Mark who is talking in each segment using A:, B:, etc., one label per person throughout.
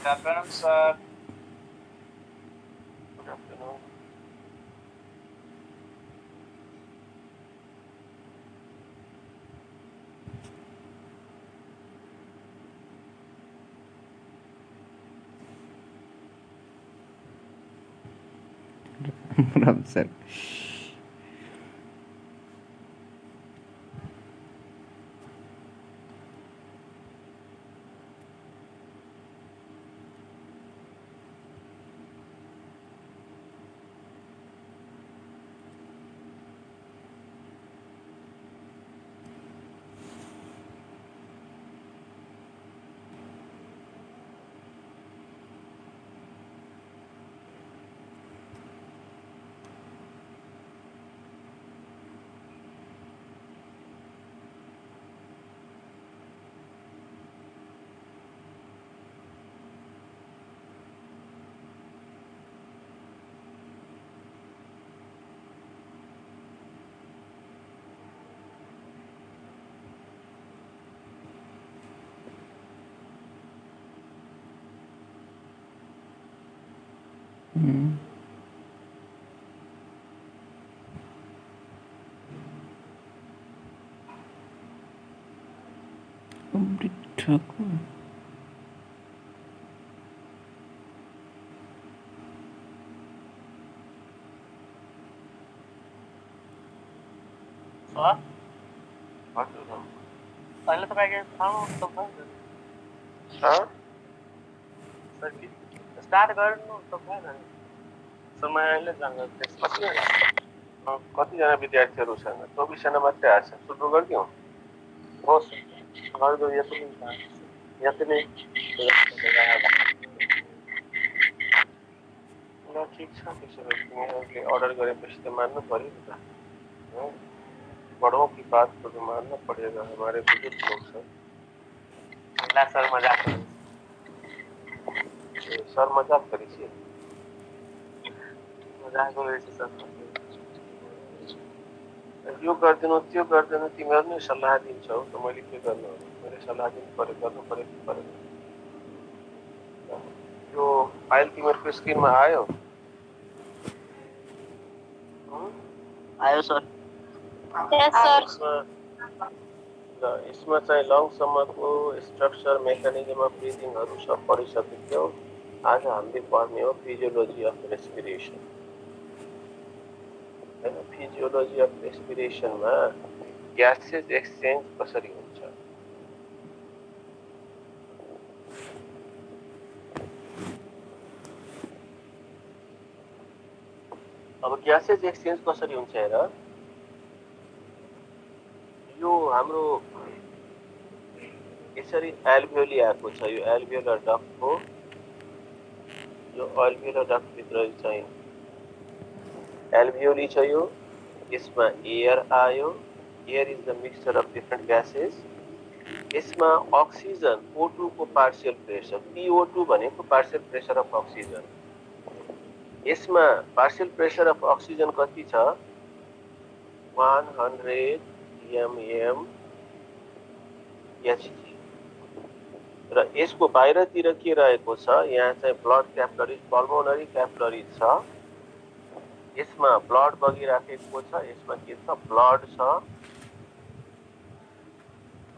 A: Good afternoon, sir.
B: Good afternoon.
C: Ram sir. Amrit Thakur.
A: Sir,
B: What to do?
A: अहिले तपाईँको sound त भएन।
B: Sir?
A: Sir start गर्नु त भएन नि। समय अहिले जाँदा त्यसपछि
B: कतिजना विद्यार्थीहरू छन्? 24 जना मात्रै आएछ. सुरु गरिदिउँ?
A: होस् गरिदियो यति नै यति नै
B: ल ठिक छ. त्यसो भए तिमीहरूले अर्डर गरेपछि त मान्नु पर्यो नि त. हैं? बड़ों की बात को तो मानना पड़ेगा. हमारे बुजुर्ग लोग हैं.
A: ला सर मजाक गर्नु।
B: सर मजाक करी छी.
A: मजाक गरेछ सर।
B: यो गरिदिनु त्यो गरिदिनु तिमीहरू नै सल्लाह दिन्छौ त मैले के गर्नु हो? मैले सल्लाह दिनु पर्यो, गर्नु पर्यो कि परेन? यो फाइल तिमीहरूको स्क्रिनमा आयो?
A: आयो सर।
D: यस सर।
B: ल यसमा चाहिँ लङसम्मको स्ट्रक्चर मेकानिजम अफ ब्रिदिङहरू सब पढिसकेको थियो. आज हामीले पढ्ने हो फिजियोलोजी अफ रेस्पिरेसन. हैन, फिजियोलोजी अफ रेस्पिरेसनमा ग्यासेस एक्सचेन्ज कसरी हुन्छ? अब ग्यासेस एक्सचेन्ज कसरी हुन्छ हेर. यो हाम्रो यसरी एल्भियोली आएको छ. यो एल्भियोलर डक्ट हो. यो एल्भियोलर डक्ट भित्र चाहिँ एल्भियोली छ. यो यसमा एयर आयो. Air is the mixture of different gases. यसमा अक्सिजन O2 को पार्शियल प्रेशर, PO2 भनेको पार्शियल प्रेशर अफ अक्सिजन. यसमा पार्शियल प्रेशर अफ अक्सिजन कति छ? 100 mm Hg. र यसको बाहिरतिर के रहेको छ? यहाँ चाहिँ ब्लड क्यापिलरीज, पल्मोनरी क्यापिलरीज छ. यसमा ब्लड बगिराखेको छ. यसमा के छ? ब्लड छ.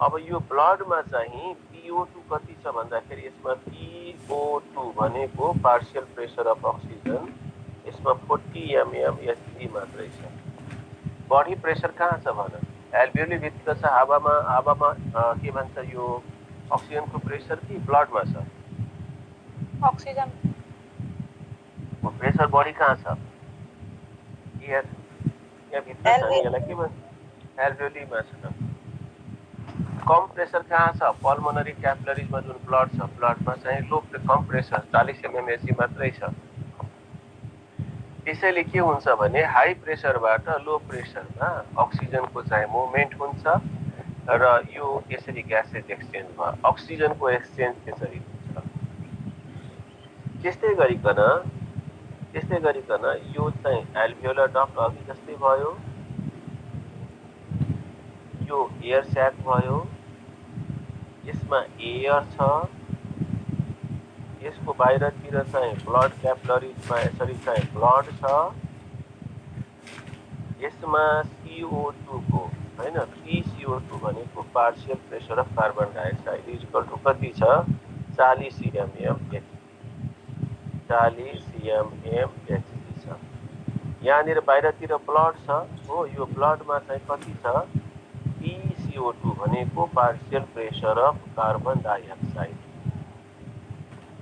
B: अब यो ब्लडमा चाहिँ PO2 कति छ भन्दाखेरि यसमा PO2 भनेको पार्शियल प्रेशर अफ अक्सिजन. यसमा 40 mm Hg मात्रै छ. बडी प्रेशर कहाँ छ भन? एल्भियोली भित्र छ. हावामा के भन्छ यो अक्सिजनको प्रेशर कि ब्लडमा छ?
D: ऑक्सीजन
B: प्रेशर बडी कहाँ छ? एयर यहाँ भित्र छ नि. यसलाई के भन्छ? एल्भियोलीमा छ. कम प्रेशर कहाँ छ? पल्मोनरी क्यापिलरीजमा जुन ब्लड छ, ब्लडमा चाहिँ कम प्रेशर 40 mm Hg मात्रै छ. त्यसैले के हुन्छ भने हाई प्रेशरबाट लो प्रेशरमा अक्सिजनको चाहिँ मुभमेन्ट हुन्छ र यो यसरी ग्यासेस एक्सचेन्जमा अक्सिजनको एक्सचेन्ज त्यसरी हुन्छ. त्यस्तै गरिकन यो चाहिँ एल्भियोलर डक्ट अघि जस्तै भयो. यो एयर स्याक भयो. यसमा एयर छ. यसको बाहिरतिर चाहिँ ब्लड क्यापिलरिजमा यसरी चाहिँ ब्लड छ, यसमा CO2 को हैन 3CO2 भनेको partial pressure of carbon dioxide is equal to कति छ 40 cmM/Hg 40 cmM/Hg छ। यहाँनिर बाहिरतिर ब्लड छ हो, यो ब्लडमा चाहिँ कति छ PCO2 भनेको partial pressure of carbon dioxide,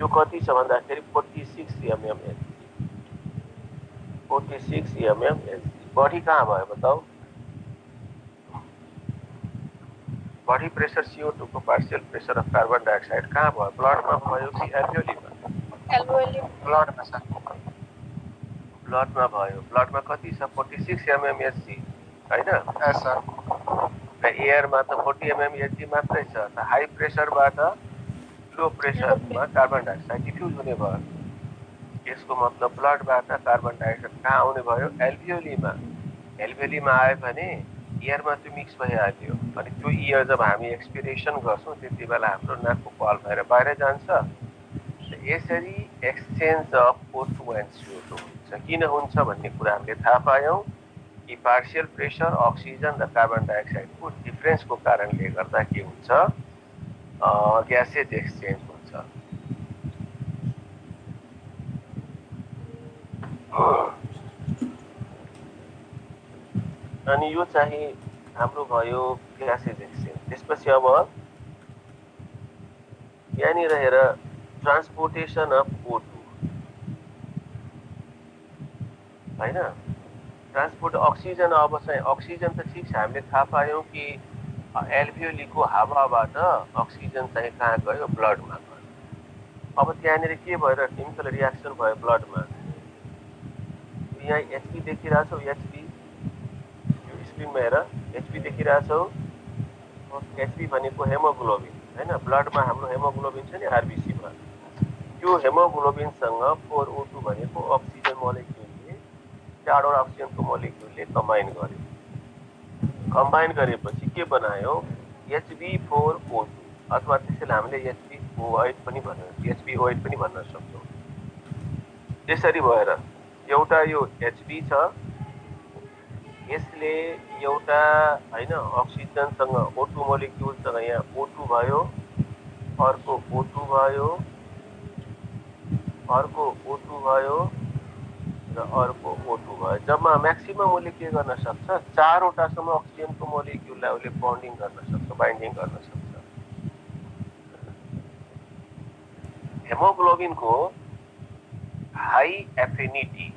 B: यो कति छ भन्दाखेरि 46 cmM/Hg 46 cmM/Hg। बॉडी कहाँ भयो बताऊ, बॉडी प्रेसर CO2 को partial pressure of carbon dioxide कहाँ भयो, ब्लडमा भयो कि एल्भियोलीमा?
D: एल्भियोली
A: ब्लडमा छ,
B: ब्लडमा भयो। ब्लडमा कति छ 46 mmHg हैन?
A: यस सर।
B: र एयरमा त 40 mmHg मात्रै छ। त हाई प्रेसरबाट लो प्रेसरमा कार्बन डाइअक्साइड डिफ्युज हुने भयो। यसको मतलब ब्लडबाट कार्बन डाइअक्साइड कहाँ आउने भयो एल्भियोलीमा। एल्भियोलीमा आयो भने एयरमा त्यो मिक्स भइहाल्यो अनि त्यो एयर जब हामी एक्सपिरेसन गर्छौं त्यति बेला हाम्रो नाकको पाल भएर बाहिर जान्छ। यसरी exchange of O2 and CO2 हुन्छ। किन हुन्छ भन्ने कुरा हामीले थाहा पायौं कि पार्शियल प्रेसर अक्सिजन र कार्बन डाइअक्साइडको डिफरेन्सको कारणले गर्दा के हुन्छ ग्यासेज एक्सचेन्ज हुन्छ। अनि यो चाहिँ हाम्रो भयो ग्यासेज एक्सचेन्ज। त्यसपछि अब यहाँनिर हेर ट्रान्सपोर्टेसन अफ O2 हैन, ट्रान्सपोर्ट अक्सिजन। अब चाहिँ अक्सिजन त ठीक छ हामीले थाहा पायौं कि एल्भियोलीको हावाबाट अक्सिजन चाहिँ कहाँ गयो ब्लडमा गयो। अब त्यहाँनिर के भएर केमिकल रियाक्सन भयो ब्लडमा, यहाँ Hb देखिरहेछौ, Hb यो स्क्रिनमा हेर Hb देखिरहेछौ। Hb भनेको हेमोग्लोबिन हैन, ब्लडमा हाम्रो हेमोग्लोबिन छ नि आरबीसी मा, त्यो हेमोग्लोबिनसँग 4O2 भनेको अक्सिजन मोलेक्युलले चारवटा अक्सिजनको मोलेक्युलले कम्बाइन गर्यो। कम्बाइन गरेपछि के बनायो Hb4O2 अथवा त्यसैले हामीले HbO8 पनि भन्न सक्छौं। त्यसरी भएर एउटा यो Hb छ, यसले एउटा हैन अक्सिजनसँग O2 मोलेक्युलसँग यहाँ O2 भयो, अर्को O2 भयो, अर्को O2 भयो र अर्को O2 भयो। जम्मा म्याक्सिमम उसले के गर्न सक्छ चारवटासम्म अक्सिजनको मोलेक्युललाई उसले बन्डिङ गर्न सक्छ, बाइन्डिङ गर्न सक्छ। हेमोग्लोबिनको हाई एफिनिटी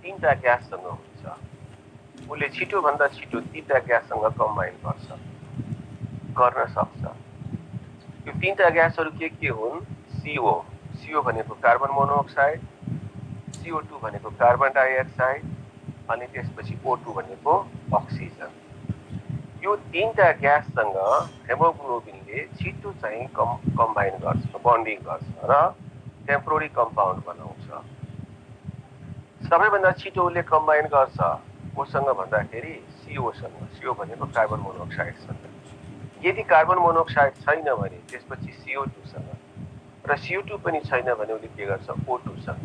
B: तीनटा ग्याससँग हुन्छ, उसले छिटो भन्दा छिटो तीनटा ग्याससँग कम्बाइन गर्न सक्छ। यो तीनटा ग्यासहरू के हुन् CO भनेको कार्बन मोनोअक्साइड, CO2 भनेको कार्बन डाइअक्साइड अनि त्यसपछि O2 भनेको अक्सिजन। यो तीनटा ग्याससँग हेमोग्लोबिनले छिटो चाहिँ कम्बाइन गर्छ, बन्डिङ गर्छ र टेम्पोररी कम्पाउन्ड बनाउँछ। सबैभन्दा छिटो उसले कम्बाइन गर्छ कोसँग भन्दाखेरि CO सँग। CO भनेको कार्बन मोनोअक्साइडसँग। यदि कार्बन मोनोअक्साइड छैन भने त्यसपछि CO2 सँग, र CO2 पनि छैन भने उसले के गर्छ O2 सँग।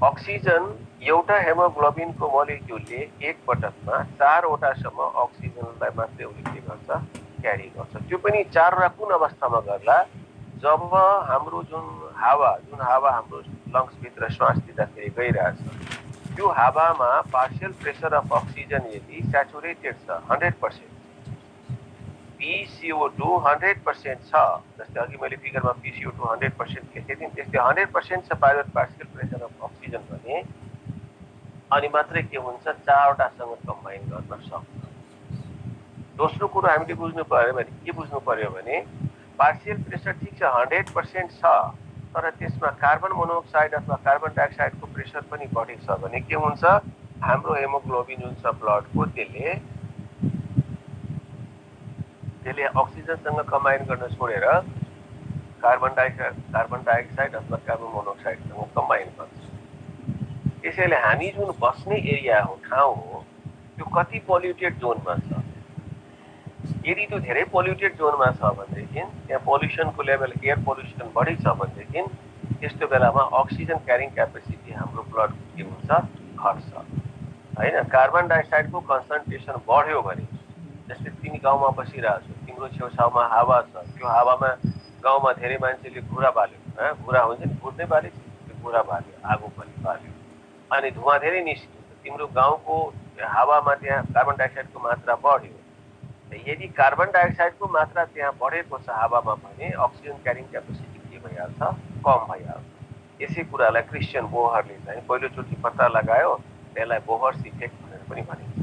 B: अक्सिजन एउटा हेमोग्लोबिनको मोलेक्युलले एक पटकमा चारवटासम्म अक्सिजनलाई मात्रै उसले के गर्छ क्यारी गर्छ। त्यो पनि चारवटा कुन अवस्थामा गर्ला, जब हाम्रो जुन हावा हाम्रो लङ्स भित्र श्वास लिँदाखेरि गइरहेछ त्यो हावामा पार्शियल प्रेसर अफ अक्सिजन यदि स्याचुरेटेड छ 100%, PCO2 100% छ, जस्तै अघि मैले फिगरमा PCO2 100% लेखेको थिएँ, त्यस्तै 100% छ पार्शियल प्रेसर अफ अक्सिजन भने अनि मात्रै के हुन्छ चारवटासँग कम्बाइन गर्न सक्छ। दोस्रो कुरो हामीले बुझ्नु पर्यो भने के बुझ्नु पर्यो भने पार्शियल प्रेसर ठीक छ 100% छ, तर त्यसमा कार्बन मोनोअक्साइड अथवा कार्बन डाइअक्साइडको प्रेसर पनि बढी छ भने के हुन्छ हाम्रो हेमोग्लोबिन जुन छ ब्लडको त्यसले अक्सिजनसँग कम्बाइन गर्न छोडेर कार्बन डाइअक्साइड अथवा कार्बन मोनोअक्साइडसँग कम्बाइन गर्छ। त्यसैले हामी जुन बस्ने एरिया हो, ठाउँ हो, त्यो कति पोल्युटेड जोनमा छ यदि त्यो धेरै पोल्युटेड जोनमा छ भनेदेखि त्यहाँ पोल्युसनको लेभल एयर पोल्युसन बढी छ भनेदेखि त्यस्तो बेलामा अक्सिजन क्यारिङ क्यापेसिटी हाम्रो ब्लडको के हुन्छ घट्छ हैन कार्बन डाइअक्साइडको कन्सन्ट्रेसन बढ्यो भने जस्तै तिमी गाउँमा बसिरहेछौ तिम्रो छेउछाउमा हावा छ त्यो हावामा गाउँमा धेरै मान्छेले घुरा बाल्यो घुरा हुन्छ नि घुर्नै बाल्यो त्यो घुरा बाल्यो आगो पनि बाल्यो अनि धुवा धेरै निस्कियो तिम्रो गाउँको हावामा त्यहाँ कार्बन डाइअक्साइडको मात्रा बढ्यो यदि कार्बन डाइअक्साइडको मात्रा त्यहाँ बढेको छ हावामा भने अक्सिजन क्यारिङ क्यापेसिटी के भइहाल्छ कम भइहाल्छ यसै कुरालाई क्रिस्चियन बोहरले चाहिँ पहिलोचोटि पत्ता लगायो त्यसलाई बोहर्स इफेक्ट भनेर पनि भनिन्छ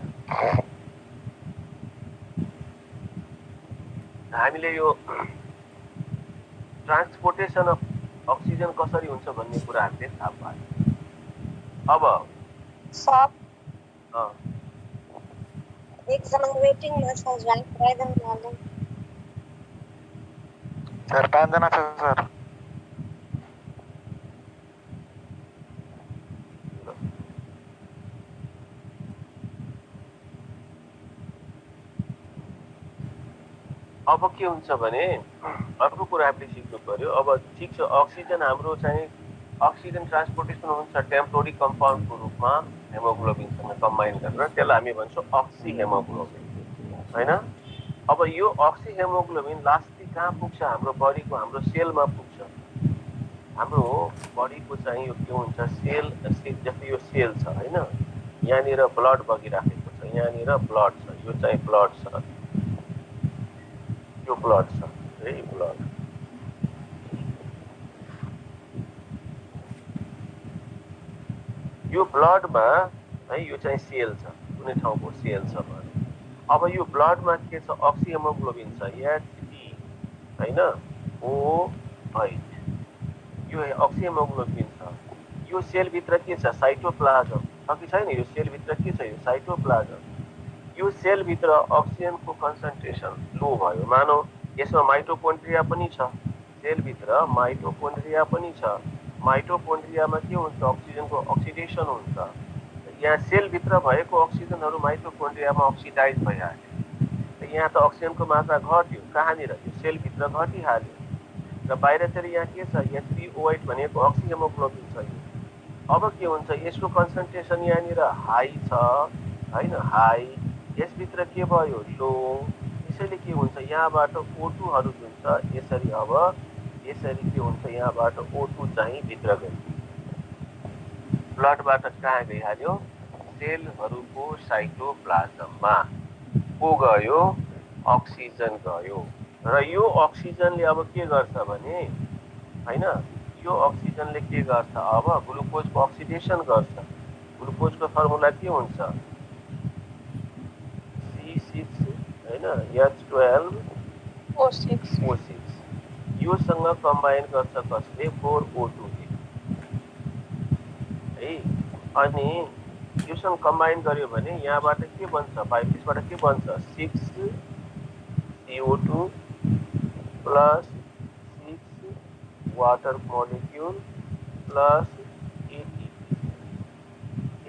B: हामीले यो ट्रान्सपोर्टेसन अफ अक्सिजन कसरी हुन्छ भन्ने कुरा हामीले थाहा पायौँ अब
E: सर
B: अ,
E: एकजना वेटिङमा छ ज्वाइन गराइदिनु होला
A: सर 5 जना छ सर
B: अब के हुन्छ भने अर्को कुरा हामीले सिक्नु पर्यो अब ठिक छ अक्सिजन हाम्रो चाहिँ अक्सिजन ट्रान्सपोर्टेसन हुन्छ टेम्पोररी कम्पाउन्डको रूपमा हेमोग्लोबिनसँग कम्बाइन गरेर त्यसलाई हामी भन्छौँ अक्सी हेमोग्लोबिन हैन अब यो अक्सी हेमोग्लोबिन लास्टली कहाँ पुग्छ हाम्रो बडीको हाम्रो सेलमा पुग्छ हाम्रो बडीको चाहिँ यो के हुन्छ सेल जस्तै यो सेल छ हैन यहाँनिर ब्लड बगिराखेको छ यहाँनिर ब्लड छ यो चाहिँ ब्लड छ यो ब्लड छ है ब्लड यो ब्लडमा है यो चाहिँ सेल छ कुनै ठाउँको सेल छ भने अब यो ब्लडमा के छ अक्सी हेमोग्लोबिन छ एचबी हैन O8 यो अक्सी हेमोग्लोबिन छ यो सेलभित्र के छ साइटोप्लाज्म छ कि छैन यो सेलभित्र के छ यो साइटोप्लाज्म यो सेलभित्र अक्सिजनको कन्सन्ट्रेसन लो भयो मानौ यसमा माइटोकोन्ड्रिया पनि छ सेलभित्र माइटोकोन्ड्रिया पनि छ माइटोकोन्ड्रियामा के हुन्छ अक्सिजनको अक्सिडेसन हुन्छ यहाँ सेलभित्र भएको अक्सिजनहरू माइटोकोन्ड्रियामा अक्सिडाइज भइहाल्यो यहाँ त अक्सिजनको मात्रा घट्यो कहाँनिर यो सेलभित्र घटिहाल्यो र बाहिरतिर यहाँ के छ H3O8 भनेको अक्सी हेमोग्लोबिन छ यो अब के हुन्छ यसको कन्सन्ट्रेसन यहाँनिर हाई छ हैन हाई यसभित्र के भयो लो त्यसैले के हुन्छ यहाँबाट O2हरू जुन छ यसरी अब यसरी के हुन्छ यहाँबाट O2 चाहिँ भित्र गयो ब्लडबाट कहाँ गइहाल्यो सेलहरूको साइटोप्लाज्ममा को गयो अक्सिजन गयो र यो अक्सिजनले अब के गर्छ भने हैन यो अक्सिजनले के गर्छ अब ग्लुकोजको अक्सिडेसन गर्छ ग्लुकोजको फर्मुला के हुन्छ C6 हैन H12O6 योसँग कम्बाइन गर्छ कसले 4O2 ले है अनि योसँग कम्बाइन गर्यो भने यहाँबाट के बन्छ बाइसबाट के बन्छ 6CO2 plus 6 water molecule plus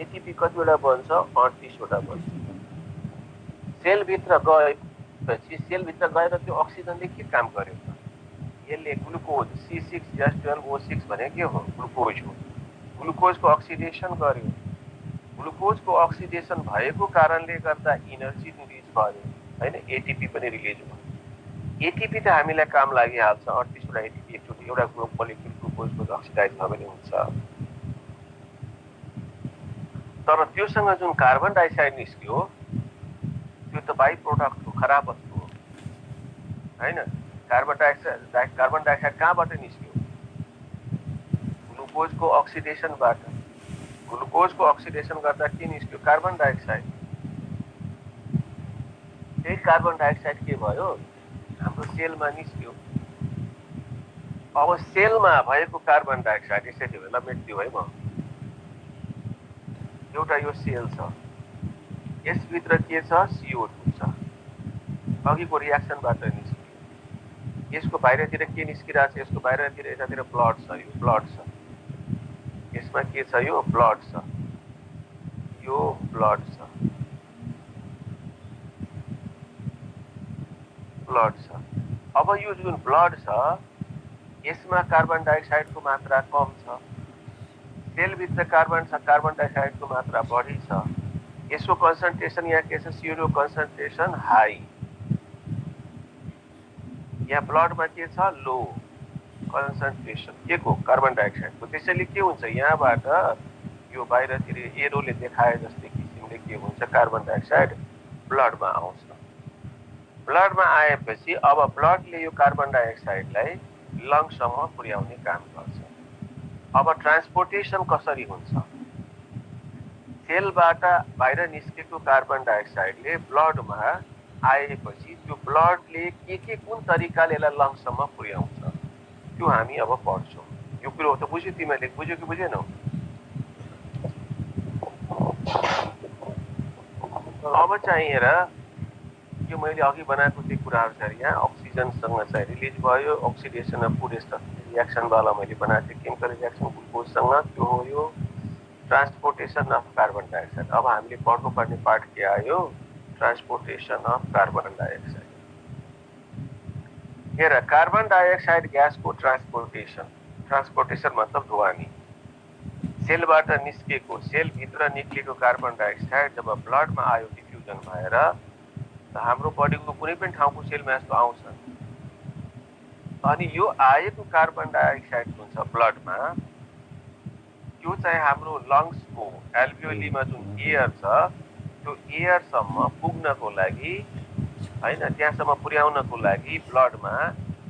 B: ATP कतिवटा बन्छ 38 वटा बन्छ सेलभित्र गएपछि सेलभित्र गएर त्यो अक्सिजनले के काम गर्यो त यसले ग्लुकोज C6H12O6 भने के हो ग्लुकोज हो ग्लुकोजको अक्सिडेसन गर्यो ग्लुकोजको अक्सिडेसन भएको कारणले गर्दा इनर्जी रिलिज भयो हैन एटीपी पनि रिलिज भयो एटीपी त हामीलाई काम लागिहाल्छ 38 वटा एटीपी एकचोटि एउटा ग्रुप मोलिक्युल ग्लुकोजको अक्सिडाइज भयो भने हुन्छ तर त्योसँग जुन कार्बन डाइअक्साइड निस्क्यो त्यो त बाइ प्रोडक्ट हो खराब वस्तु हो हैन कार्बन डाइअक्साइड कहाँबाट निस्क्यो ग्लुकोजको अक्सिडेसनबाट ग्लुकोजको अक्सिडेसन गर्दा के निस्क्यो कार्बन डाइअक्साइड त्यही कार्बन डाइअक्साइड के भयो हाम्रो सेलमा निस्क्यो अब सेलमा भएको कार्बन डाइअक्साइड यसरी होला मेट्दियो है म एउटा यो सेल छ यसभित्र के छ CO2 छ अघिको रियाक्सनबाट निस्क्यो यसको बाहिरतिर के निस्किरहेछ यसको बाहिरतिर यतातिर ब्लड छ यो ब्लड छ यसमा के छ यो ब्लड छ यो ब्लड छ ब्लड छ। अब यो जुन ब्लड छ यसमा कार्बन डाइअक्साइडको मात्रा कम छ, सेलभित्र कार्बन डाइअक्साइडको मात्रा बढी छ। यसको कन्सन्ट्रेसन यहाँ के छ, CO2 कन्सन्ट्रेसन हाई, यहाँ ब्लडमा के छ, लो कन्सन्ट्रेसन के को, कार्बन डाइअक्साइडको। त्यसैले के हुन्छ, यहाँबाट यो बाहिरतिर एरोले देखाए जस्तै किसिमले के हुन्छ, कार्बन डाइअक्साइड ब्लडमा आउँछ। ब्लडमा आएपछि अब ब्लडले यो कार्बन डाइअक्साइडलाई लङ्ससम्म पुर्याउने काम गर्छ। अब ट्रान्सपोर्टेसन कसरी हुन्छ, सेलबाट बाहिर निस्केको कार्बन डाइअक्साइडले ब्लडमा आएपछि त्यो ब्लडले के कुन तरिकाले यसलाई लङ्ससम्म पुर्याउँछ त्यो हामी अब पढ्छौँ। यो कुरो त बुझ्यो, तिमीहरूले बुझ्यो कि बुझेनौ? अब चाहिँ हेर, यो मैले अघि बनाएको त्यो कुराहरू छ, यहाँ अक्सिजनसँग चाहिँ रिलिज भयो, अक्सिडेसन अफ फुड रियाक्सनवाला मैले बनाएको थिएँ, केमिकल रियाक्सन ग्लुकोजसँग, त्यो हो यो ट्रान्सपोर्टेसन अफ कार्बन डाइअक्साइड। अब हामीले पढ्नुपर्ने पार्ट के आयो, ट्रान्सपोर्टेसन अफ कार्बन डाइअक्साइड। हेर, कार्बन डाइअक्साइड ग्यासको ट्रान्सपोर्टेसन मतलब ढुवानी, सेलबाट निस्केको, सेलभित्र निक्लेको कार्बन डाइअक्साइड जब ब्लडमा आयो डिफ्युजन भएर, त हाम्रो बडीको कुनै पनि ठाउँको सेलमा यस्तो आउँछ। अनि यो आएको कार्बन डाइअक्साइड जुन छ ब्लडमा, त्यो चाहिँ हाम्रो लङ्सको एल्भियोलीमा जुन एयर छ त्यो एयरसम्म पुग्नको लागि हैन, त्यहाँसम्म पुर्याउनको लागि ब्लडमा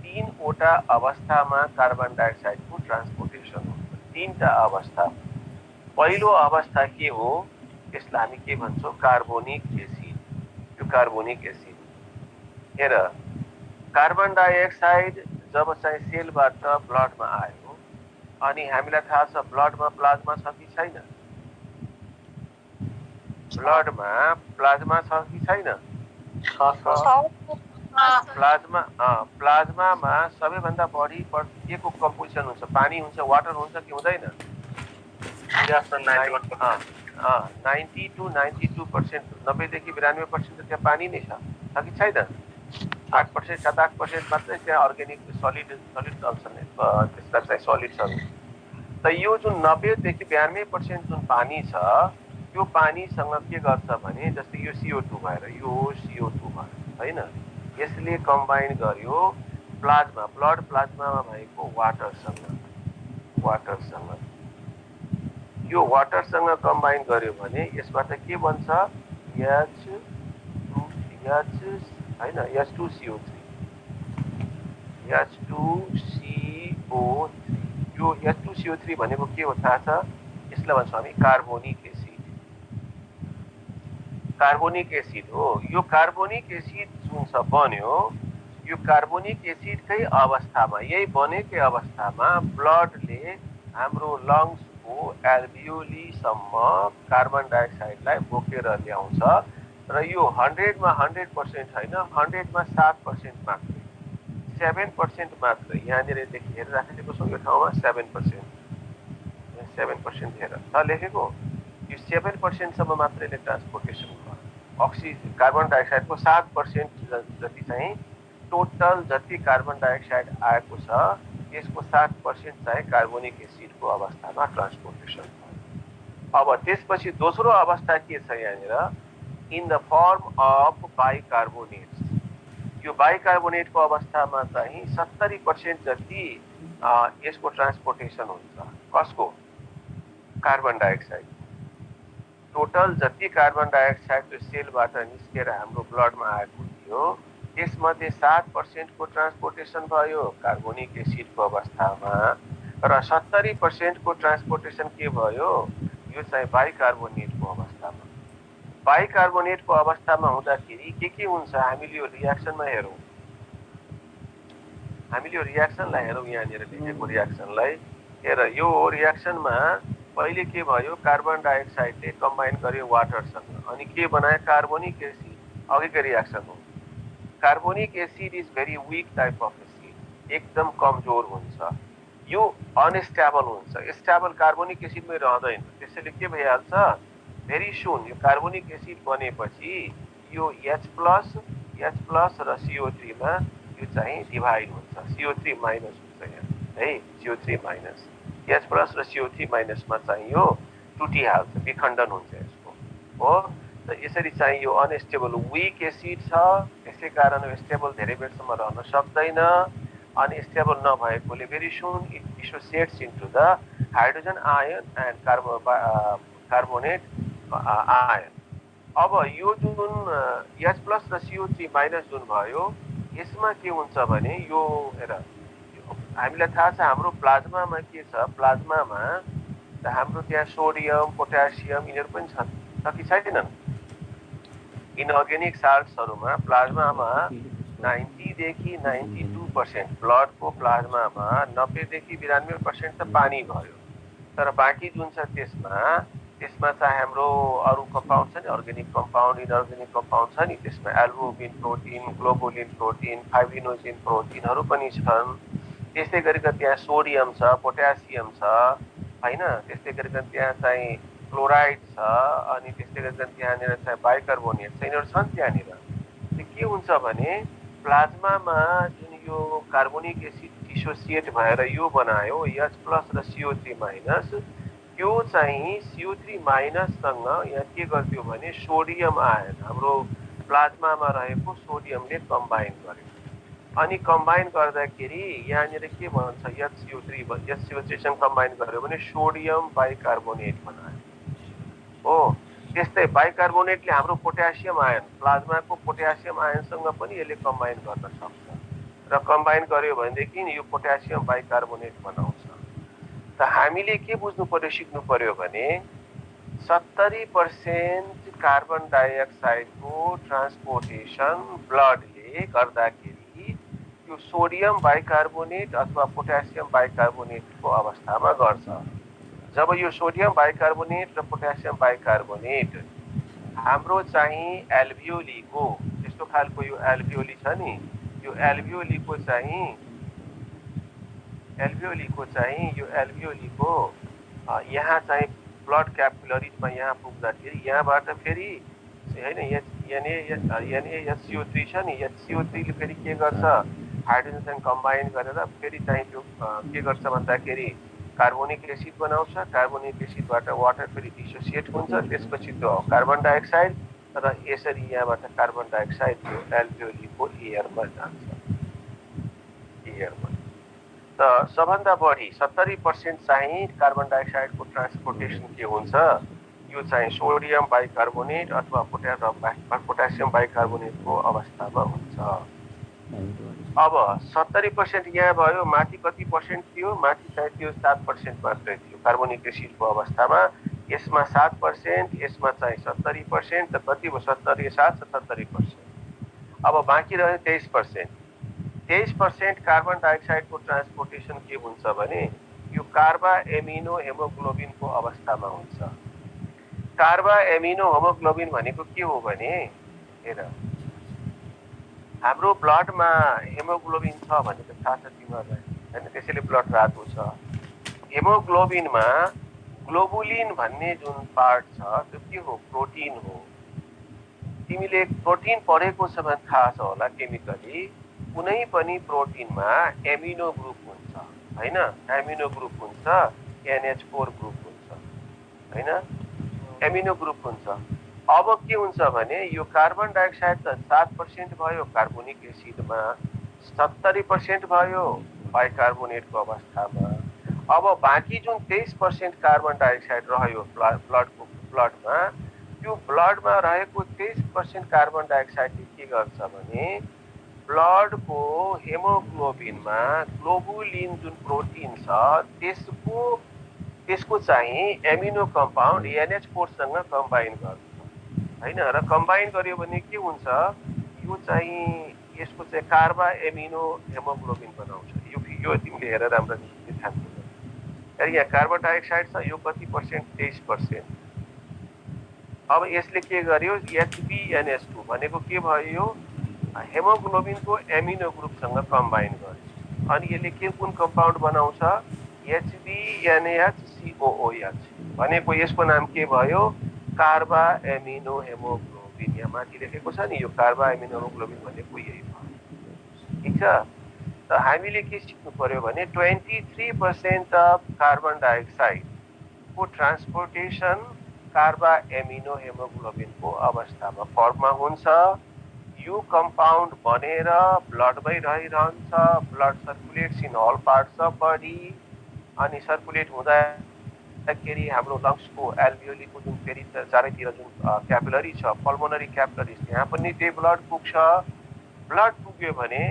B: 3वटा अवस्थामा कार्बन डाइअक्साइडको ट्रान्सपोर्टेसन हुन्छ। 3टा अवस्था। पहिलो अवस्था के हो, त्यसलाई हामी के भन्छौँ, कार्बोनिक एसिड। त्यो कार्बोनिक एसिड। हेर, कार्बन डाइअक्साइड जब चाहिँ सेलबाट ब्लडमा आयो अनि हामीलाई थाहा छ ब्लडमा प्लाज्मा छ कि छैन, ब्लडमा प्लाज्मा छ कि छैन, प्लाज्मामा सबैभन्दा बढी के को कम्पोजिसन हुन्छ, पानी हुन्छ, वाटर हुन्छ कि हुँदैन? 90 to 92%, 90 देखि 92% त त्यहाँ पानी नै छ कि छैन? 8%, 7-8% मात्रै त्यहाँ अर्ग्यानिक सलिड चल्छन्, त्यसलाई चाहिँ सलिड छ। त यो जुन 90 देखि 92% जुन पानी छ, त्यो पानीसँग के गर्छ भने, जस्तै यो CO2 भएर यो CO2 भयो हैन, यसले कम्बाइन गर्यो प्लाज्मा, ब्लड प्लाज्मामा भएको वाटरसँग, यो वाटरसँग कम्बाइन गर्यो भने यसबाट के बन्छ, H2CO3, यो H2CO3 भनेको के हो थाहा छ? यसलाई भन्छौँ हामी कार्बोनिक एसिड। कार्बोनिक एसिड हो। यो कार्बोनिक एसिड जुन छ बन्यो, यो कार्बोनिक एसिडकै अवस्थामा, यही बनेकै अवस्थामा ब्लडले हाम्रो लङ्सको एल्भियोलीसम्म कार्बन डाइअक्साइडलाई बोकेर ल्याउँछ र यो 100मा 100% होइन, 100मा 7% मात्रै, 7% मात्रै। यहाँनिर हेरिराखेको छौँ यो ठाउँमा 7%, 7% हेर त लेखेको, यो 7%सम्म मात्रै ट्रान्सपोर्टेसन भयो। कार्बन डाइअक्साइडको 7% जति चाहिँ टोटल जति कार्बन डाइअक्साइड आएको छ त्यसको 7% चाहिँ कार्बोनिक एसिडको अवस्थामा ट्रान्सपोर्टेसन भयो। अब त्यसपछि दोस्रो अवस्था के छ यहाँनिर, in the form of bicarbonates. यो बाइकार्बोनेटको अवस्थामा चाहिँ 70% जति यसको ट्रान्सपोर्टेसन हुन्छ। कसको? Carbon dioxide. टोटल जति कार्बन डाइअक्साइड त्यो सेलबाट निस्केर हाम्रो ब्लडमा आएको थियो त्यसमध्ये 7% को ट्रान्सपोर्टेसन भयो कार्बोनिक एसिडको अवस्थामा र 70% को ट्रान्सपोर्टेसन के भयो, यो चाहिँ बाइकार्बोनेटको अवस्थामा। बाइकार्बोनेटको अवस्थामा हुँदाखेरि के हुन्छ, हामीले यो रियाक्सनमा हेरौँ, हामीले यो रियाक्सनलाई हेरौँ, यहाँनिर लेखेको रियाक्सनलाई हेर। यो रियाक्सनमा पहिले के भयो, कार्बन डाइअक्साइडले कम्बाइन गर्यो वाटरसँग अनि के बनायो, कार्बोनिक एसिड। अघिको रियाक्सन हो। Carbonic acid is very week type of acid, एकदम कमजोर हुन्छ, यो अनस्टेबल हुन्छ, स्टेबल कार्बोनिक एसिडमै रहँदैन। त्यसैले के भइहाल्छ, भेरी सुन यो कार्बोनिक एसिड बनेपछि यो H+ H प्लस र CO3 मा यो चाहिँ डिभाइड हुन्छ, CO3 माइनस हुन्छ यहाँ है, CO3 माइनस H प्लस र CO3 माइनसमा चाहिँ यो टुटिहाल्छ, विखण्डन हुन्छ यसको हो। त यसरी चाहिँ यो अनस्टेबल विक एसिड छ, त्यसै कारण स्टेबल धेरै बेरसम्म रहन सक्दैन अनि स्टेबल नभएकोले very soon it dissociates into the hydrogen ion and carbonate ion. अब यो जुन H प्लस र CO3 माइनस जुन भयो यसमा के हुन्छ भने यो हेर हामीलाई थाहा छ हाम्रो प्लाज्मामा के छ, प्लाज्मामा त हाम्रो त्यहाँ सोडियम पोटासियम यिनीहरू पनि छन् कि छैनन्। इनअर्गेनिक साल्ट्सहरुमा प्लाज्मामा 90 देखि 92% ब्लडको प्लाज्मामा 90 देखि 92% त पानी भयो, तर बाँकी जुन छ त्यसमा चाहिँ हाम्रो अरु कम्पाउन्ड छ नि, अर्गेनिक कम्पाउन्ड इनअर्गेनिक कम्पाउन्ड छ नि, त्यसमा albumin protein globulin protein fibrinogen प्रोटिनहरु पनि छन्। त्यसै गरिकन त्यहाँ सोडियम छ पोटासियम छ हैन, त्यसै गरिकन त्यहाँ चाहिँ क्लोराइड छ अनि त्यसै गरिकन त्यहाँनिर चाहिँ बाइकार्बोनेट छ, यिनीहरु छन् त्यहाँनिर। के हुन्छ भने प्लाज्मामा जुन यो कार्बोनिक एसिड डिसोसिएट भएर यो बनायो H प्लस र CO3 माइनस, यो चाहिँ CO3 माइनस सँग यहाँ के गर्दियो भने सोडियम आयन हाम्रो प्लाज्मामा रहेको सोडियमले कम्बाइन गर्यो अनि कम्बाइन गर्दाखेरि यहाँनिर के भन्छ HCO3 सँग कम्बाइन गर्यो भने सोडियम बाइकार्बोनेट बनायो हो। त्यस्तै बाइकार्बोनेटले हाम्रो पोटासियम आयन प्लाज्माको पोटासियम आयनसँग पनि यसले कम्बाइन गर्न सक्छ र कम्बाइन गर्यो भनेदेखि यो पोटासियम बाइकार्बोनेट बनाउँछ। त हामीले के बुझ्नु पर्यो सिक्नु पर्यो भने 70% कार्बन डाइअक्साइडको ट्रान्सपोर्टेसन ब्लडले गर्दाखेरि यो सोडियम बाइकार्बोनेट अथवा पोटासियम बाइकार्बोनेटको अवस्थामा गर्छ। जब यो सोडियम बाइकार्बोनेट र पोटासियम बाइकार्बोनेट हाम्रो चाहिँ एल्भियोलीको यस्तो खालको यो एल्भियोली छ नि, यो एल्भियोलीको यहाँ चाहिँ ब्लड क्यापिलरीजमा यहाँ पुग्दाखेरि यहाँबाट फेरि हैन HCO3 छ नि, HCO3 ले फेरि के गर्छ हाइड्रोजनसँग कम्बाइन गरेर फेरि चाहिँ त्यो के गर्छ भन्दाखेरि कार्बोनिक एसिड बनाउँछ, कार्बोनिक एसिडबाट वाटर फेरि डिसोसिएट हुन्छ, त्यसपछि त्यो कार्बन डाइअक्साइड र यसरी यहाँबाट कार्बन डाइअक्साइड त्यो एल्भियोलीको एयरमा जान्छ, एयरमा। त सबभन्दा बढी 70% चाहिँ कार्बन डाइअक्साइडको ट्रान्सपोर्टेसन के हुन्छ, यो चाहिँ सोडियम बाइकार्बोनेट अथवा पोटासियम बाइकार्बोनेटको अवस्थामा हुन्छ। अब 70% यहाँ भयो, माथि कति पर्सेन्ट थियो, माथि चाहिँ त्यो 7% मात्रै थियो कार्बोनिक एसिडको अवस्थामा, यसमा 7%, यसमा चाहिँ 70%, त कति भयो 70 7 77%। अब बाँकी रह्यो 23%। 23% कार्बन डाइअक्साइडको ट्रान्सपोर्टेसन के हुन्छ भने यो कार्बा एमिनो हेमोग्लोबिनको अवस्थामा हुन्छ। कार्बा एमिनो हेमोग्लोबिन भनेको के हो भने हेर हाम्रो ब्लडमा हेमोग्लोबिन छ भनेको थाहा छ तिमीहरूलाई हैन, त्यसैले ब्लड रातो छ। हेमोग्लोबिनमा ग्लोबुलिन भन्ने जुन पार्ट छ त्यो के हो, प्रोटिन हो। तिमीले प्रोटिन पढेको छ भने थाहा छ होला, केमिकली कुनै पनि प्रोटिनमा एमिनो ग्रुप हुन्छ हैन, एमिनो ग्रुप हुन्छ, NH4 ग्रुप हुन्छ हैन, एमिनो ग्रुप हुन्छ। अब के हुन्छ भने यो कार्बन डाइअक्साइड त 7% भयो कार्बोनिक एसिडमा, 70% भयो बाइकार्बोनेटको अवस्थामा। अब बाँकी जुन 23% कार्बन डाइअक्साइड रह्यो ब्लडमा, त्यो ब्लडमा रहेको 23% कार्बन डाइअक्साइडले के गर्छ भने ब्लडको हेमोग्लोबिनमा ग्लोबुलिन जुन प्रोटिन छ त्यसको चाहिँ एमिनो कम्पाउन्ड NH4 सँग कम्बाइन गर्छ हैन, र कम्बाइन गर्यो भने के हुन्छ, यो चाहिँ यसको चाहिँ कार्बा एमिनो हेमोग्लोबिन बनाउँछ। यो तिमीले हेरेर राम्ररी ध्यान दिनु। यहाँ कार्बन डाइअक्साइड छ, यो कति पर्सेन्ट 23%। अब यसले के गर्यो HbNH2 भनेको के भयो, यो हेमोग्लोबिनको एमिनो ग्रुपसँग कम्बाइन गर्यो अनि यसले के कुन कम्पाउन्ड बनाउँछ HbNH COOH भनेको यसको नाम के भयो कार्बा एमिनो हेमोग्लोबिन हेमोग्लोबिन यहाँ माथि लेखेको छ नि यो कार्बामिन हेमोग्लोबिन भनेको यही हो ठीक छ त हामीले के सिक्नु पर्यो भने 23% अफ कार्बन डाइअक्साइड को ट्रान्सपोर्टेसन कार्बा एमिनो हेमोग्लोबिनको अवस्थामा फर्ममा हुन्छ यो कम्पाउन्ड बनेर ब्लडमै रहिरहन्छ blood circulates in all parts of body अनि सर्कुलेट हुँदाखेरि हाम्रो लङ्सको एल्भियोलीको जुन फेरि चारैतिर जुन क्यापिलरी छ पल्मोनरी क्यापिलरिज त्यहाँ पनि त्यही ब्लड पुग्छ ब्लड पुग्यो भने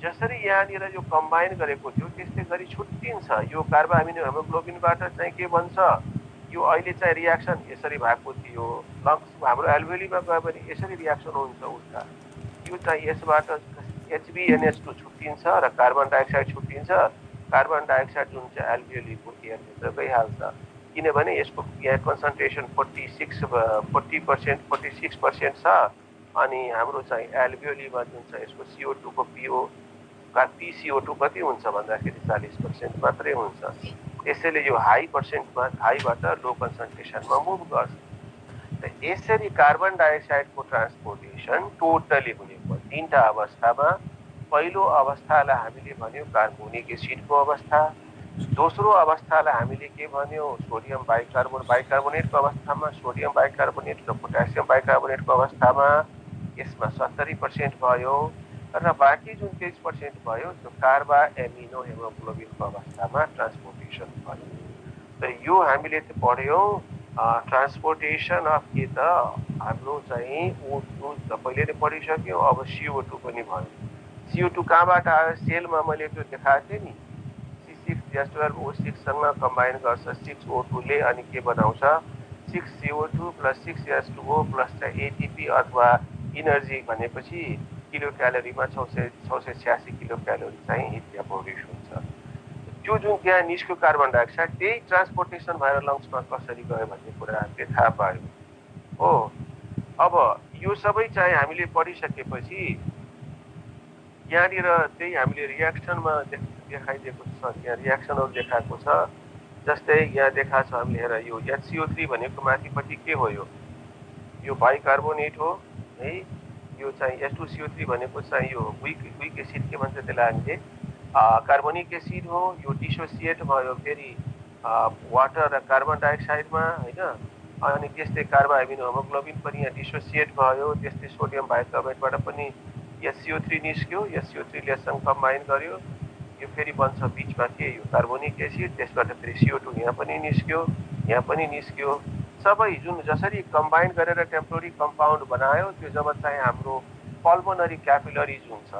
B: जसरी यहाँनिर यो कम्बाइन गरेको थियो त्यस्तै गरी छुट्टिन्छ यो कार्बामिनो हेमोग्लोबिनबाट चाहिँ के भन्छ यो अहिले चाहिँ रियाक्सन यसरी भएको थियो लङ्स हाम्रो एल्भियोलीमा गयो भने यसरी रियाक्सन हुन्छ उसका यो चाहिँ यसबाट HbNH2 छुट्टिन्छ र कार्बन डाइअक्साइड छुट्टिन्छ कार्बन डाइअक्साइड जुन चाहिँ एल्भियोलीको एयरभित्र गइहाल्छ किनभने यसको यहाँ कन्सन्ट्रेसन 40% 46% छ अनि हाम्रो चाहिँ एल्भियोलीमा जुन छ यसको CO2 को PCO2 कति हुन्छ भन्दाखेरि 40% मात्रै हुन्छ त्यसैले यो हाईबाट लो कन्सन्ट्रेसनमा मुभ गर्छ त यसरी कार्बन डाइअक्साइडको ट्रान्सपोर्टेसन टोटली हुने तीनटा अवस्थामा पहिलो अवस्थालाई हामीले भन्यो कार्बोनिक एसिडको अवस्था दोस्रो अवस्थालाई हामीले के भन्यो सोडियम बाइकार्बोनेटको अवस्थामा सोडियम बाइकार्बोनेट र पोटासियम बाइकार्बोनेटको अवस्थामा यसमा 70% भयो र बाँकी जुन 23% भयो त्यो कार्बा एमिनो हेमोग्लोबिनको अवस्थामा ट्रान्सपोर्टेसन भयो त यो हामीले त पढ्यौँ ट्रान्सपोर्टेसन अफ के त हाम्रो चाहिँ O2 त पहिले नै पढिसक्यौँ अब CO2 पनि भयो CO2 कहाँबाट आयो सेलमा मैले त्यो देखाएको थिएँ नि C6H12O6 सँग कम्बाइन गर्छ 6O2 ले अनि के बनाउँछ 6CO2 + 6H2O + ATP अथवा इनर्जी भनेपछि किलो क्यालोरीमा 686 किलो क्यालोरी चाहिँ हिट एभोर्ट हुन्छ त्यो जुन त्यहाँ निस्क्यो कार्बन डाइअक्साइड त्यही ट्रान्सपोर्टेसन भएर लङ्समा कसरी गयो भन्ने कुरा हामीले थाहा पायौँ हो अब यो सबै चाहिँ हामीले पढिसकेपछि यहाँनिर त्यही हामीले रियाक्सनमा देखाइदिएको छ यहाँ रियाक्सनहरू देखाएको छ जस्तै यहाँ देखाएको छ हामीले हेर यो HCO3 भनेको माथिपट्टि के हो यो बाइकार्बोनेट हो है यो चाहिँ H2CO3 भनेको चाहिँ यो विक एसिड के भन्छ त्यसलाई हामीले कार्बोनिक एसिड हो यो डिसोसिएट भयो फेरि वाटर र कार्बन डाइअक्साइडमा हैन अनि त्यस्तै कार्बा एमिनो हेमोग्लोबिन पनि यहाँ डिसोसिएट भयो त्यस्तै सोडियम बाइकार्बोनेटबाट पनि HCO3 निस्क्यो HCO3 ले सँग कम्बाइन गर्यो यो फेरि बन्छ बीचमा के यो कार्बोनिक एसिड त्यसबाट फेरि CO2 यहाँ पनि निस्क्यो सबै जुन जसरी कम्बाइन गरेर टेम्पोररी कम्पाउन्ड बनायो त्यो जब चाहिँ हाम्रो पल्मोनरी क्यापिलरिज हुन्छ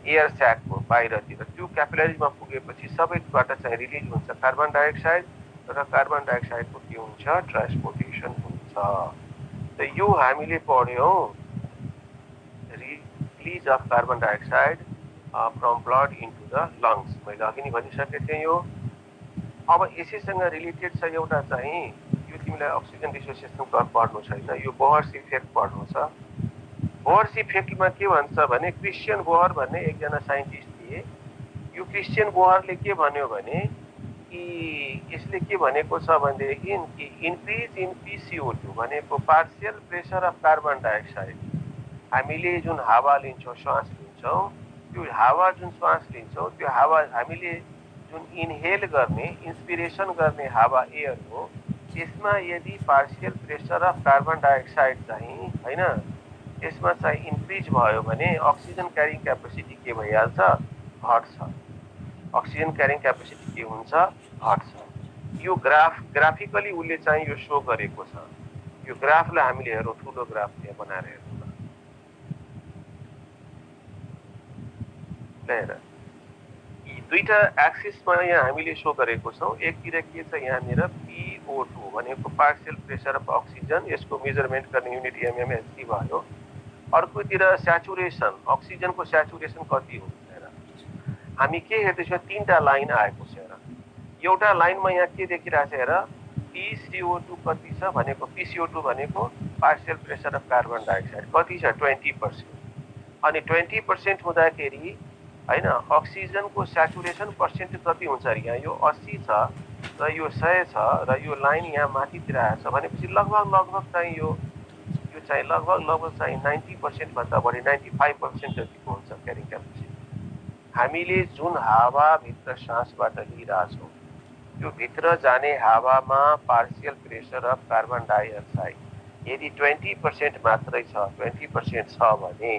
B: एयर स्याकको बाहिरतिर त्यो क्यापिलरिजमा पुगेपछि सबैबाट चाहिँ रिलिज हुन्छ कार्बन डाइअक्साइड र कार्बन डाइअक्साइडको के हुन्छ ट्रान्सपोर्टेसन हुन्छ त यो हामीले पढ्यौँ release of carbon dioxide from blood into the lungs मैले अघि नै भनिसकेको थिएँ यो अब यसैसँग रिलेटेड छ एउटा चाहिँ यो तिमीलाई अक्सिजन डिसोसिएसन कर्भ पढ्नु छैन यो बोहर्स इफेक्ट पढ्नु छ बोहर्स इफेक्टमा के भन्छ भने क्रिस्चियन बोहर भन्ने एकजना साइन्टिस्ट थिए यो क्रिस्चियन बोहरले के भन्यो भने कि यसले के भनेको छ भनेदेखि कि इन्क्रिज इन PCO2 भनेको partial pressure of carbon dioxide हामीले जुन हावा लिन्छौँ श्वास लिन्छौँ त्यो हावा जुन श्वास लिन्छौँ त्यो हावा हामीले जुन इन्हेल गर्ने इन्स्पिरेसन गर्ने हावा एयर हो त्यसमा यदि partial pressure of carbon dioxide चाहिँ हैन यसमा चाहिँ इन्क्रिज भयो भने अक्सिजन क्यारिङ क्यापेसिटी के भइहाल्छ घट्छ अक्सिजन क्यारिङ क्यापेसिटी के हुन्छ घट्छ यो ग्राफिकली उसले चाहिँ यो शो गरेको छ यो ग्राफलाई हामीले हेरौँ ठुलो ग्राफ यहाँ बनाएर हेरौँ हेर दुईटा एक्सिसमा यहाँ हामीले शो गरेको छौँ एकतिर के छ यहाँनिर PO2 भनेको पार्शियल प्रेसर अफ अक्सिजन यसको मेजरमेन्ट गर्ने युनिट mmHg भयो अर्कोतिर स्याचुरेसन अक्सिजनको स्याचुरेसन कति हुन्छ हेर हामी के हेर्दैछौँ तीनटा लाइन आएको छ हेर एउटा लाइनमा यहाँ के देखिरहेछ हेर PCO2 कति छ भनेको PCO2 भनेको partial pressure of carbon dioxide कति छ 20% अनि 20% हुँदाखेरि हैन अक्सिजनको स्याचुरेसन पर्सेन्ट कति हुन्छ अरे यहाँ यो 80 छ र यो 100 छ र यो लाइन यहाँ माथितिर आएको छ भनेपछि लगभग चाहिँ यो चाहिँ लगभग चाहिँ 90% भन्दा बढी 95% जतिको हुन्छ क्यारिङ क्यापेसिटी। हामीले जुन हावाभित्र सासबाट लिइरहेछौँ त्यो भित्र जाने हावामा partial pressure of carbon dioxide यदि 20% मात्रै छ, 20% छ भने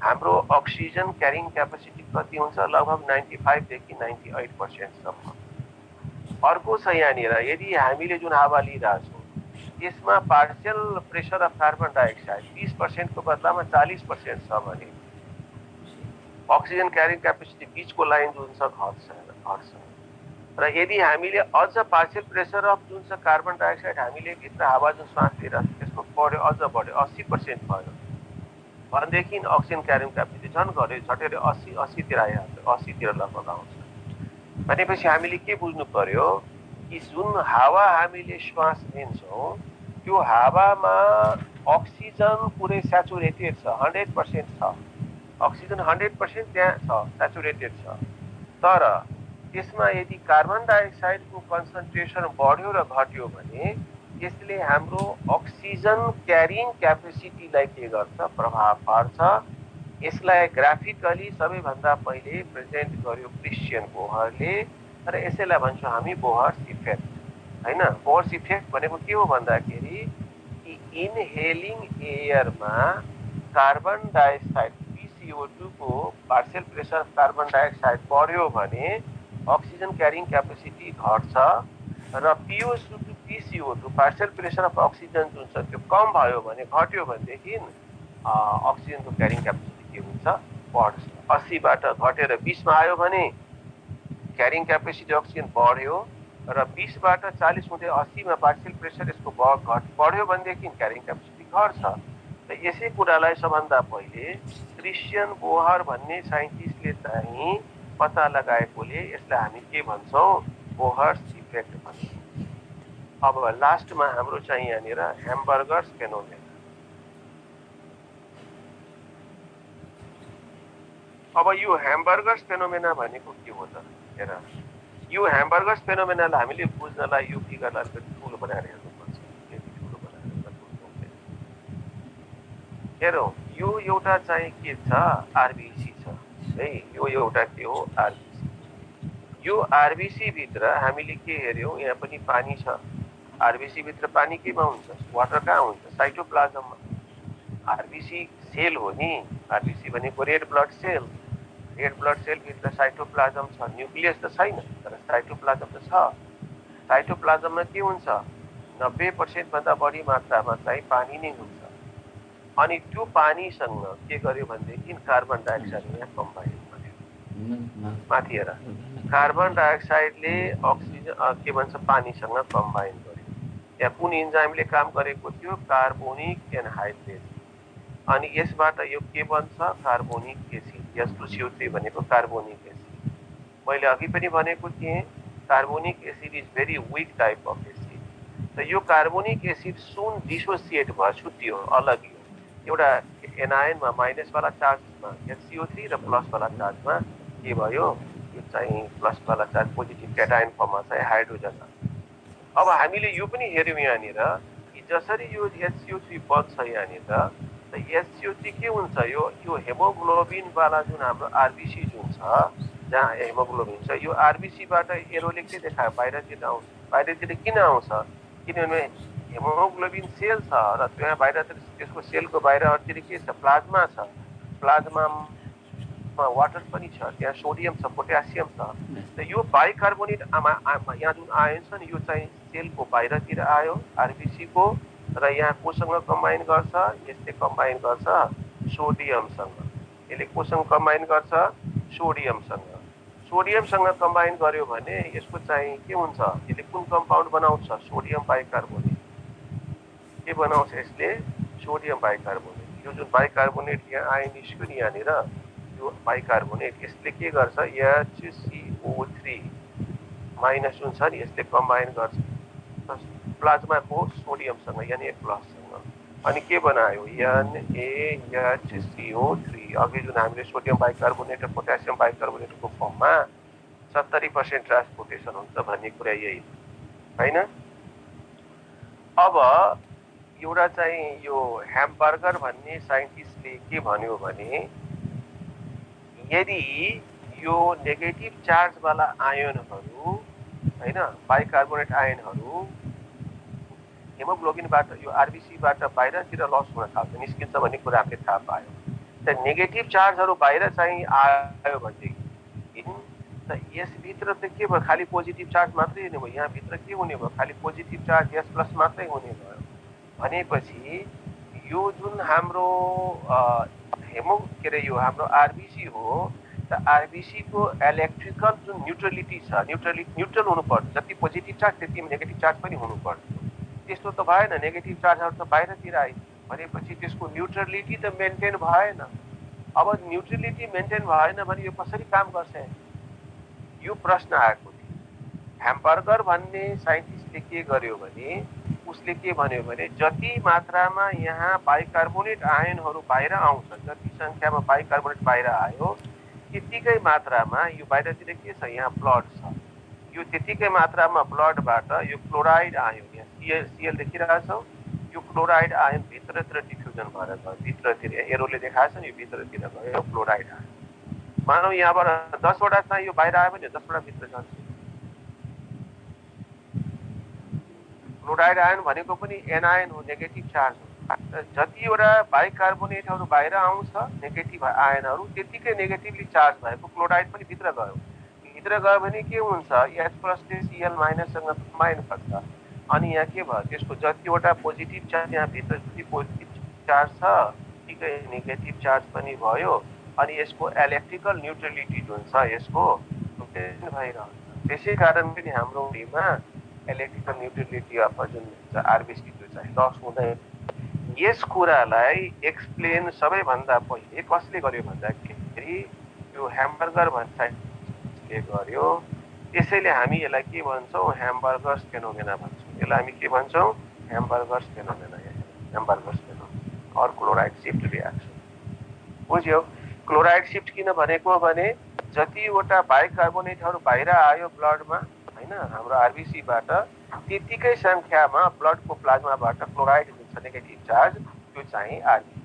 B: हाम्रो अक्सिजन क्यारिङ क्यापेसिटी कति हुन्छ? लगभग 95 देखि 98% सम्म। अर्को छ यहाँनिर, यदि हामीले जुन हावा लिइरहेछौँ त्यसमा partial pressure of carbon dioxide 20% को बदलामा 40% छ भने अक्सिजन क्यारिङ क्यापेसिटी बीचको लाइन जुन छ घट्छ। र यदि हामीले अझ पार्शियल प्रेसर अफ जुन छ कार्बन डाइअक्साइड हामीले भित्र हावा जुन सास लिइरहेको छ त्यसको बढ्यो, अझ बढ्यो, 80% भयो भनेदेखि अक्सिजन क्यारिङ क्यापेसिटी झन् घट्यो, झटेर 80 तिर आइहाल्छ, 80 तिर लगभग आउँछ। भनेपछि हामीले के बुझ्नु पर्यो कि जुन हावा हामीले श्वास लिन्छौँ त्यो हावामा अक्सिजन पुरै स्याचुरेटेड छ, 100% छ, अक्सिजन 100% त्यहाँ छ, स्याचुरेटेड छ। तर त्यसमा यदि कार्बन डाइअक्साइडको कन्सन्ट्रेसन बढ्यो र घट्यो भने त्यसले हाम्रो अक्सिजन क्यारिङ क्यापेसिटीलाई के गर्छ? प्रभाव पार्छ। यसलाई ग्राफिकली सबैभन्दा पहिले प्रेजेन्ट गर्यो क्रिस्चियन बोहरले र यसैलाई भन्छौँ हामी बोहर्स इफेक्ट, हैन? बोहर्स इफेक्ट भनेको के हो भन्दाखेरि कि इनहेलिङ एयरमा कार्बन डाइअक्साइड PCO2 को पार्शियल प्रेसर कार्बन डाइअक्साइड बढ्यो भने अक्सिजन क्यारिङ क्यापेसिटी घट्छ र PCO2 partial pressure of oxygen जुन छ त्यो कम भयो भने, घट्यो भनेदेखि अक्सिजनको क्यारिङ क्यापेसिटी के हुन्छ? बढ्छ। 80 बाट घटेर 20 मा आयो भने क्यारिङ क्यापेसिटी अक्सिजन बढ्यो र 20 बाट 40 हुँदै 80 मा पार्शियल प्रेसर यसको बढ्यो भनेदेखि क्यारिङ क्यापेसिटी घट्छ। र यसै कुरालाई सबभन्दा पहिले क्रिस्चियन बोहर भन्ने साइन्टिस्टले चाहिँ पत्ता लगाएकोले यसलाई हामी के भन्छौँ? बोहर्स इफेक्ट भन्छौँ। अब लास्टमा हाम्रो चाहिँ यहाँनिर ह्याम्बर्गर्स फेनोमेना। अब यो ह्याम्बर्गर्स फेनोमेना भनेको के हो त? हेर, यो ह्याम्बर्गर्स फेनोमेनालाई हामीले बुझ्नलाई यो फिगरलाई अलिकति ठुलो बनाएर हेर्नुपर्छ। यति ठुलो बनाएर बुझ्नु हेरौँ, यो एउटा चाहिँ के छ? आरबिसी छ है। यो एउटा के हो? आरबिसी। यो आरबिसी भित्र हामीले के हेर्यौँ? यहाँ पनि पानी छ। आरबिसी भित्र पानी केमा हुन्छ? वाटर कहाँ हुन्छ? साइटोप्लाज्ममा। आरबिसी सेल हो नि। आरबिसी भनेको red blood cell. Red blood cell भित्र साइटोप्लाज्म छ, न्युक्लियस त छैन तर साइटोप्लाज्म त छ। साइटोप्लाज्ममा के हुन्छ? 90% भन्दा बढी मात्रामा चाहिँ पानी नै हुन्छ। अनि त्यो पानीसँग के गर्यो भनेदेखि कार्बन डाइअक्साइड यहाँ कम्बाइन गर्यो। माथि हेर, कार्बन डाइअक्साइडले अक्सिजन के भन्छ? पानीसँग कम्बाइन गर्यो। यहाँ कुन इन्जाइमले काम गरेको थियो? Carbonic anhydrase. अनि यसबाट यो के बन्छ? Carbonic acid. H2CO3 भनेको कार्बोनिक एसिड। मैले अघि पनि भनेको थिएँ carbonic acid is very week type of acid. त यो कार्बोनिक एसिड सुन डिसोसिएट भयो, छुट्टियो, अलग हो। एउटा एनायनमा माइनस वाला चार्जमा HCO3 र प्लस वाला चार्जमा के भयो? यो चाहिँ प्लस वाला चार्ज पोजिटिभ क्याटायन फर्ममा चाहिँ हाइड्रोजन। अब हामीले यो पनि हेर्यौँ यहाँनिर कि जसरी यो HCO3 बन्छ यहाँनिर, त HCO3 के हुन्छ? यो हेमोग्लोबिन वाला जुन हाम्रो आरबिसी जुन छ, जहाँ हेमोग्लोबिन छ, यो आरबिसीबाट एरोले के देखायो? बाहिरतिर आउँछ। बाहिरतिर किन आउँछ? किनभने हेमोग्लोबिन सेल छ र त्यहाँ बाहिरतिर त्यसको सेलको बाहिरतिर के छ? प्लाज्मा छ। प्लाज्मामा वाटर पनि छ, त्यहाँ सोडियम छ, पोट्यासियम छ। त यो बाइकार्बोनेट यहाँ जुन आयो छ नि, यो चाहिँ सेलको बाहिरतिर आयो आरबिसीको र यहाँ कोसँग कम्बाइन गर्छ? यसले कम्बाइन गर्छ सोडियमसँग। यसले कोसँग कम्बाइन गर्छ? सोडियमसँग। सोडियमसँग कम्बाइन गर्यो भने यसको चाहिँ के हुन्छ? यसले कुन कम्पाउन्ड बनाउँछ? Sodium bicarbonate. के बनाउँछ यसले? Sodium bicarbonate. यो जुन बाइकार्बोनेट यहाँ आयो निस्क्यो नि यहाँनिर, यो बाइकार्बोनेट यसले के गर्छ? HCO3 माइनस जुन छ नि यसले कम्बाइन गर्छ प्लाज्माको सोडियमसँग, यानि प्लससँग। अनि के बनायो? NaHCO3। अघि जुन हामीले सोडियम बाइकार्बोनेट र पोट्यासियम बाइकार्बोनेटको फर्ममा 70% ट्रान्सपोर्टेसन हुन्छ भन्ने कुरा यही होइन? अब एउटा चाहिँ यो ह्याम्बर्गर भन्ने साइन्टिस्टले के भन्यो भने यदि यो नेगेटिभ चार्ज वाला आयनहरू हैन बाइकार्बोनेट आयनहरू हेमोग्लोबिनबाट यो आरबीसीबाट बाहिरतिर लस हुन थाल्छ निस्किन्छ भन्ने कुरा हामीले थाहा पायौँ। त नेगेटिभ चार्जहरू बाहिर चाहिँ आयो भनेदेखि त यसभित्र त के भयो खाली पोजिटिभ चार्ज मात्रै हुने भयो। यहाँभित्र के हुने भयो खाली पोजिटिभ चार्ज एस प्लस मात्रै हुने भयो भनेपछि यो जुन हाम्रो के अरे यो हाम्रो आरबीसी हो त आरबीसी को इलेक्ट्रिकल जुन न्यूट्रलिटी छ न्यूट्रल हुनुपर्छ। जति पोजिटिभ चार्ज त्यति नेगेटिभ चार्ज पनि हुनुपर्छ। त्यस्तो त भएन नेगेटिभ चार्जहरू त बाहिरतिर आयो भनेपछि त्यसको न्यूट्रलिटी त मेन्टेन भएन। अब न्यूट्रलिटी मेन्टेन भएन भने यो कसरी काम गर्छ यो प्रश्न आएको थियो। ह्याम्बर्गर भन्ने साइन्टिस्टले के गर्यो भने उसले के भन्यो भने जति मात्रामा यहाँ बाइकार्बोनेट आयनहरू बाहिर आउँछ जति संख्यामा बाइकार्बोनेट बाहिर आयो त्यतिकै मात्रामा यो बाहिरतिर के छ यहाँ ब्लड छ यो त्यतिकै मात्रामा ब्लडबाट यो क्लोराइड आयो यहाँ सीएल देखिरहेछौ यो क्लोराइड आयन भित्रतिर डिफ्युजन भएर गयो भित्रतिर एरोले देखाएको छ नि यो भित्रतिर गयो क्लोराइड आयन मानौ यहाँबाट 10 वटा चाहिँ यो बाहिर आयो भने 10 वटा भित्र जान्छ। क्लोराइड आयन भनेको पनि एनायन हो नेगेटिभ चार्ज हो। जतिवटा बाइकार्बोनेटहरू बाहिर आउँछ नेगेटिभ आयनहरू त्यतिकै नेगेटिभली चार्ज भएको क्लोराइड पनि भित्र गयो। भित्र गयो भने के हुन्छ एच प्लस सीएल माइनससँग कम्बाइन गर्छ अनि यहाँ के भयो त्यसको जतिवटा पोजिटिभ चार्ज यहाँ भित्र जति पोजिटिभ चार्ज छ त्यतिकै नेगेटिभ चार्ज पनि भयो अनि यसको इलेक्ट्रिकल न्यूट्रलिटी जुन छ यसको भइरहन्छ। त्यसै कारण पनि हाम्रो बडीमा इलेक्ट्रिकल न्यूट्रलिटी अफ जुन आरबीसी चाहिँ लस हुँदैन। यस कुरालाई एक्सप्लेन सबैभन्दा पहिले कसले गर्यो भन्दाखेरि यो ह्याम्बर्गर भन्ने गर्यो। त्यसैले हामी यसलाई के भन्छौँ ह्याम्बर्गर्स फेनोमेना भन्छौँ। यसलाई हामी के भन्छौँ ह्याम्बर्गर्स फेनोमेना ह्याम्बर्गर्स फेनोमेना और क्लोराइड शिफ्ट रिएक्सन। बुझ्यौ क्लोराइड शिफ्ट किन भनेको भने जतिवटा बाइकार्बोनेटहरू बाहिर आयो ब्लडमा हैन हाम्रो आरबीसीबाट त्यतिकै संख्यामा ब्लडको प्लाज्माबाट क्लोराइड जुन छ नेगेटिभ चार्ज त्यो चाहिँ आरबीसी